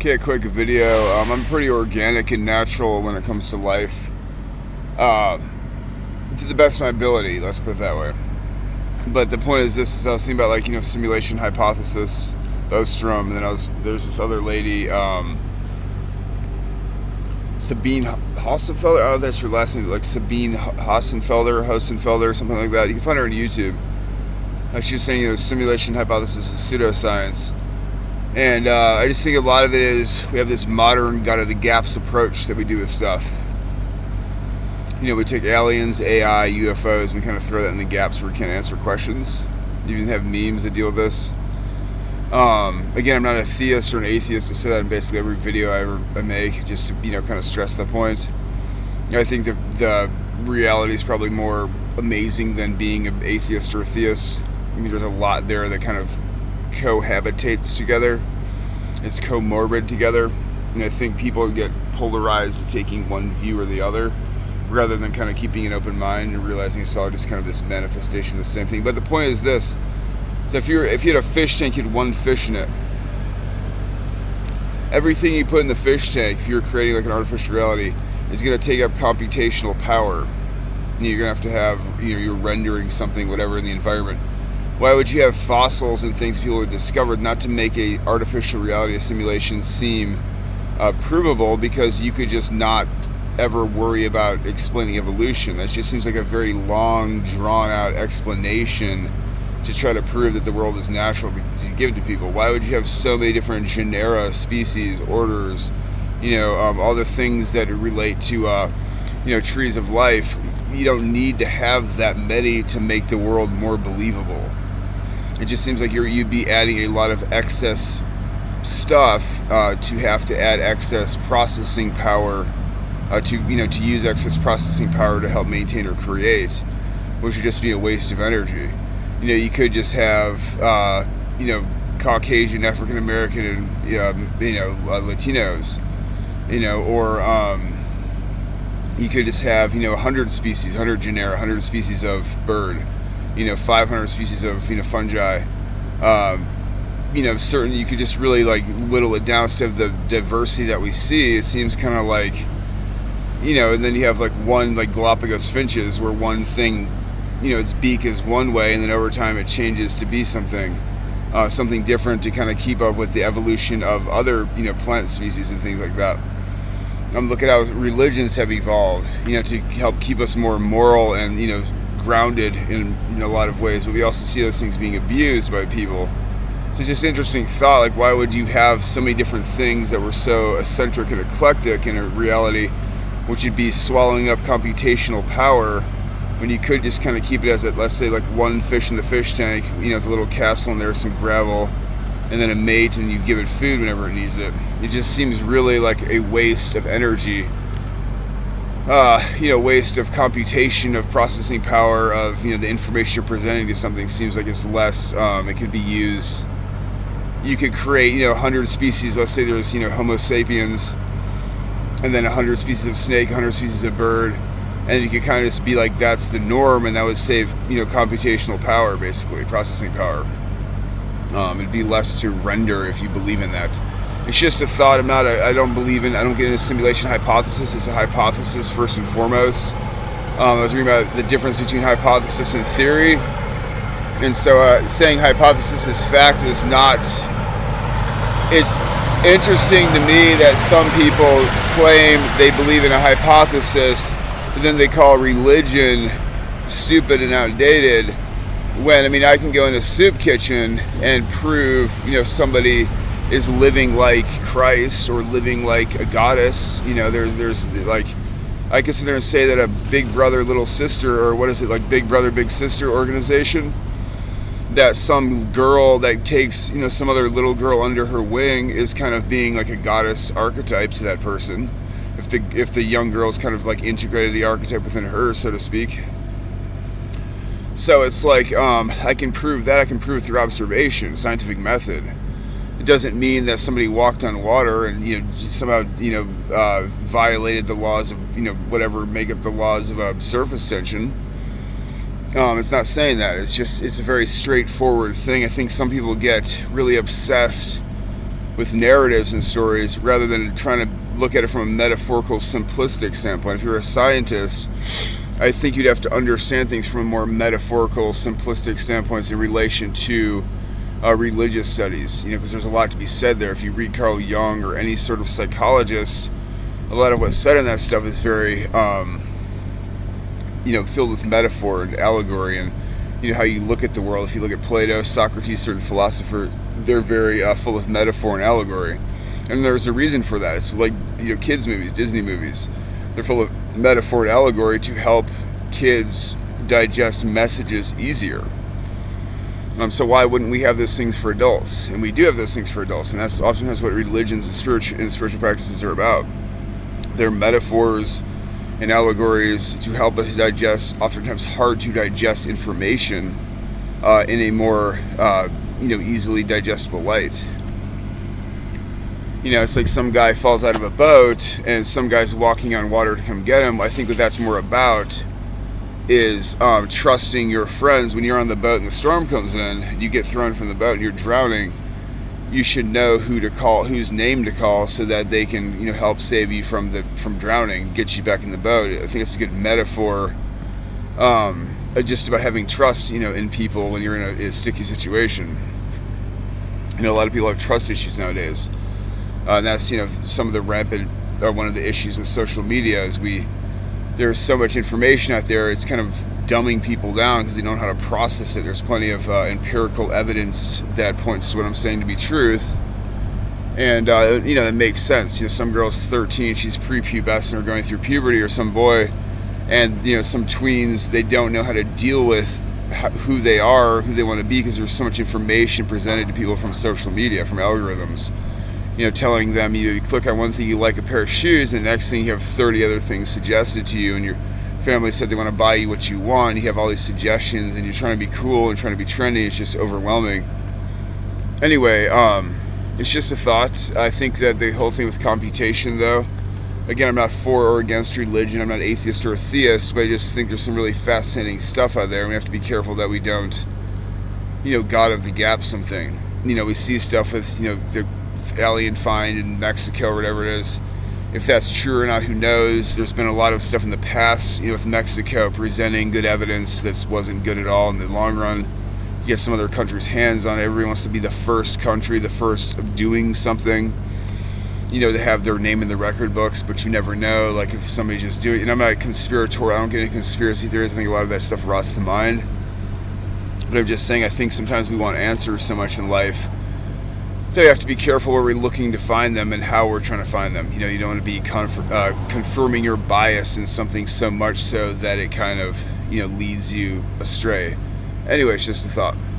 Okay, a quick video. I'm pretty organic and natural when it comes to life. Uh, to the best of my ability, let's put it that way. But the point is this: is I was thinking about simulation hypothesis, Ostrom, and then there's this other lady, Sabine Hassenfelder. Oh, that's her last name, like Sabine Hassenfelder, something like that. You can find her on YouTube. She was saying simulation hypothesis is pseudoscience. And I just think a lot of it is we have this modern out of the gaps approach that we do with stuff. We take aliens, AI, UFOs, and we kind of throw that in the gaps where we can't answer questions. You even have memes that deal with this. Again, I'm not a theist or an atheist to say that in basically every video I make, just to kind of stress the point. I think the reality is probably more amazing than being an atheist or a theist. I mean, there's a lot there that kind of cohabitates together. It's comorbid together, and I think people get polarized to taking one view or the other rather than kind of keeping an open mind and realizing it's all just kind of this manifestation of the same thing. But the point is this: so if you had a fish tank, you had one fish in it. Everything you put in the fish tank, if you're creating like an artificial reality, is going to take up computational power. And you're going to have you're rendering something, whatever, in the environment. Why would you have fossils and things people have discovered not to make a artificial reality, a simulation, seem provable? Because you could just not ever worry about explaining evolution. That just seems like a very long, drawn-out explanation to try to prove that the world is natural to give to people. Why would you have so many different genera, species, orders, all the things that relate to, trees of life? You don't need to have that many to make the world more believable. It just seems like you'd be adding a lot of excess stuff to have to add excess processing power to use excess processing power to help maintain or create, which would just be a waste of energy. You could just have Caucasian, African American, and Latinos, or you could just have 100 species, 100 genera, 100 species of bird. 500 species of fungi. Certain you could just really whittle it down instead of the diversity that we see. It seems kind of like, and then you have one Galapagos finches where one thing, its beak is one way, and then over time it changes to be something different to kind of keep up with the evolution of other plant species and things like that. Look at how religions have evolved, to help keep us more moral and grounded in a lot of ways, but we also see those things being abused by people. So it's just an interesting thought, why would you have so many different things that were so eccentric and eclectic in a reality, which would be swallowing up computational power, when you could just kind of keep it as let's say one fish in the fish tank, with a little castle and there's some gravel, and then a mate, and you give it food whenever it needs it. It just seems really like a waste of energy. Waste of computation, of processing power, of the information you're presenting to something seems like it's less. It could be used. You could create 100 species. Let's say there's Homo sapiens, and then 100 species of snake, 100 species of bird, and you could kind of just be that's the norm, and that would save computational power, basically processing power. It'd be less to render if you believe in that. It's just a thought. I don't get into simulation hypothesis. It's a hypothesis first and foremost. I was reading about the difference between hypothesis and theory. And so saying hypothesis is fact is not... It's interesting to me that some people claim they believe in a hypothesis, but then they call religion stupid and outdated. When, I can go in a soup kitchen and prove, somebody is living like Christ or living like a goddess. There's I could sit there and say that a Big Brother Little Sister, or what is it, Big Brother Big Sister organization, that some girl that takes some other little girl under her wing is kind of being like a goddess archetype to that person, if the young girl's kind of integrated the archetype within her, so to speak. So it's I can prove that. I can prove through observation, scientific method. It doesn't mean that somebody walked on water and somehow violated the laws of whatever make up the laws of surface tension. It's not saying that. It's a very straightforward thing. I think some people get really obsessed with narratives and stories rather than trying to look at it from a metaphorical, simplistic standpoint. If you're a scientist, I think you'd have to understand things from a more metaphorical, simplistic standpoint in relation to religious studies, because there's a lot to be said there. If you read Carl Jung or any sort of psychologist, a lot of what's said in that stuff is very, filled with metaphor and allegory, and how you look at the world. If you look at Plato, Socrates, certain philosophers, they're very full of metaphor and allegory, and there's a reason for that. It's like kids movies, Disney movies. They're full of metaphor and allegory to help kids digest messages easier. So why wouldn't we have those things for adults? And we do have those things for adults, and that's oftentimes what religions and spiritual practices are about. They're metaphors and allegories to help us digest oftentimes hard to digest information in a more easily digestible light. It's like some guy falls out of a boat and some guy's walking on water to come get him. I think what that's more about is trusting your friends. When you're on the boat and the storm comes in, you get thrown from the boat and you're drowning, you should know who to call, whose name to call, so that they can help save you from drowning, get you back in the boat. I think it's a good metaphor just about having trust in people when you're in a sticky situation. A lot of people have trust issues nowadays, and that's some of the rampant, or one of the issues with social media is there's so much information out there, it's kind of dumbing people down because they don't know how to process it. There's plenty of empirical evidence that points to what I'm saying to be truth, and that makes sense. Some girl's 13, she's prepubescent or going through puberty, or some boy, and some tweens, they don't know how to deal with who they are, who they want to be, because there's so much information presented to people from social media, from algorithms, telling them you click on one thing, you like a pair of shoes, and the next thing you have 30 other things suggested to you, and your family said they want to buy you what you want. You have all these suggestions, and you're trying to be cool and trying to be trendy. It's just overwhelming. Anyway, it's just a thought. I think that the whole thing with computation, though, again, I'm not for or against religion. I'm not atheist or a theist, but I just think there's some really fascinating stuff out there, and we have to be careful that we don't, God of the gap something. We see stuff with, the alien find in Mexico or whatever it is. If that's true or not, who knows? There's been a lot of stuff in the past, with Mexico presenting good evidence that wasn't good at all in the long run. You get some other countries' hands on it. Everybody wants to be the first country, the first of doing something. They have their name in the record books, but you never know, like, if somebody's just doing it. And I'm not a conspirator. I don't get any conspiracy theories. I think a lot of that stuff rots the mind. But I'm just saying, I think sometimes we want answers so much in life. So you have to be careful where we're looking to find them and how we're trying to find them. You don't want to be confirming your bias in something so much so that it kind of, leads you astray. Anyway, it's just a thought.